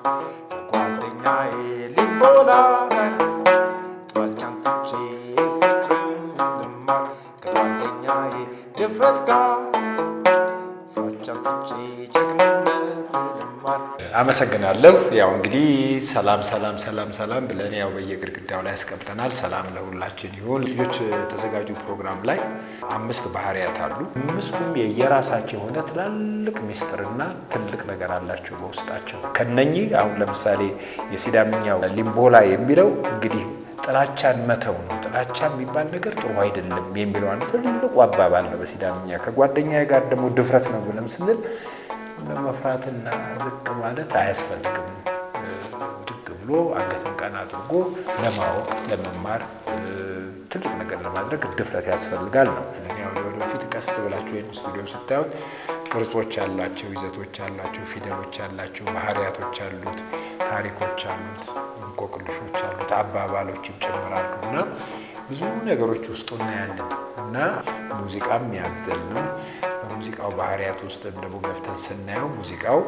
ከጓደኛዬ ሊቦላ ጋር ጥላቻን ትቼ ፍቅርን ልማር ከጓደኛዬ ድፍረት ጋር ፍራቻን ትቼ ጀግንነት ልማር። አመሰግናለሁ። ያው እንግዲህ ሰላም ብለን ያው በየግድግዳው ላይ አስቀምጠናል። ሰላም ለሁላችን ይሁን። ልጆች ተዘጋጁ ፕሮግራም ላይ 5 ባህሪያት አሉ። 5ቱም የየራሳቸው የሆነ ትላልቅ ሚስጥርና ትልቅ ነገር አላቸው በውስጣቸው። ከነኚህ አሁን ለምሳሌ የሲዳምኛው ሊምቦላ የሚለው እንግዲህ ጥላቻን መተው ነው። ጥላቻ የሚባል ነገር ጥሩ አይደለም የሚለው አንድ ትልቁ አባባል ነው በሲዳምኛ። ከጓደኛዬ ጋር ደግሞ ድፍረት ነው ብለን ስንል መፍራትና ዝቅ ማለት አያስፈልግም። ድግ ብሎ አንገትን ቀና አድርጎ ለማወቅ ለመማር ትልቅ ነገር ለማድረግ ድፍረት ያስፈልጋል ነው። ያው ወደፊት ቀስ ብላችሁ ወይም ስቱዲዮ ስታዩት ቅርጾች ያላቸው፣ ይዘቶች ያላቸው፣ ፊደሎች ያላቸው፣ ባህሪያቶች አሉት፣ ታሪኮች አሉት፣ እንቆቅልሾች አሉት፣ አባባሎች ይጨምራሉ እና ብዙ ነገሮች ውስጡ እናያለን እና ሙዚቃም ያዘል ነው። በሙዚቃው ባህሪያት ውስጥ ደግሞ ገብተን ስናየው ሙዚቃው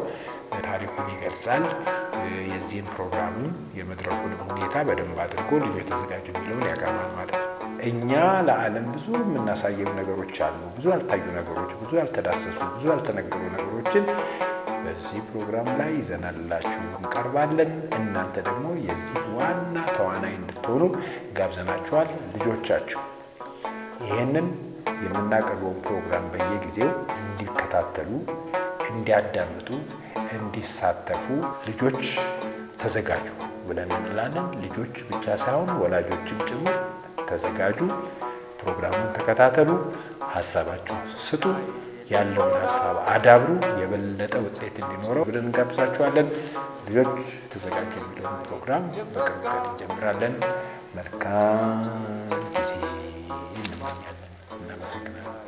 ታሪኩን ይገልጻል። የዚህን ፕሮግራምም የመድረኩንም ሁኔታ በደንብ አድርጎ ልጆች ተዘጋጁ የሚለውን ያቀርባል ማለት ነው። እኛ ለዓለም ብዙ የምናሳየው ነገሮች አሉ። ብዙ ያልታዩ ነገሮች፣ ብዙ ያልተዳሰሱ፣ ብዙ ያልተነገሩ ነገሮችን በዚህ ፕሮግራም ላይ ይዘናላችሁ እንቀርባለን። እናንተ ደግሞ የዚህ ዋና ተዋናይ እንድትሆኑ ጋብዘናችኋል። ልጆቻችሁ ይሄንን የምናቀርበውን ፕሮግራም በየጊዜው እንዲከታተሉ፣ እንዲያዳምጡ፣ እንዲሳተፉ ልጆች ተዘጋጁ ብለን እንላለን። ልጆች ብቻ ሳይሆን ወላጆችም ጭምር ተዘጋጁ፣ ፕሮግራሙን ተከታተሉ፣ ሀሳባችሁ ስጡ፣ ያለውን ሀሳብ አዳብሩ፣ የበለጠ ውጤት እንዲኖረው ብለን እንጋብዛችኋለን። ልጆች ተዘጋጁ የሚለውን ፕሮግራም በቅርብ ቀን እንጀምራለን። መልካም ጊዜ እንመኛለን። እናመሰግናለን።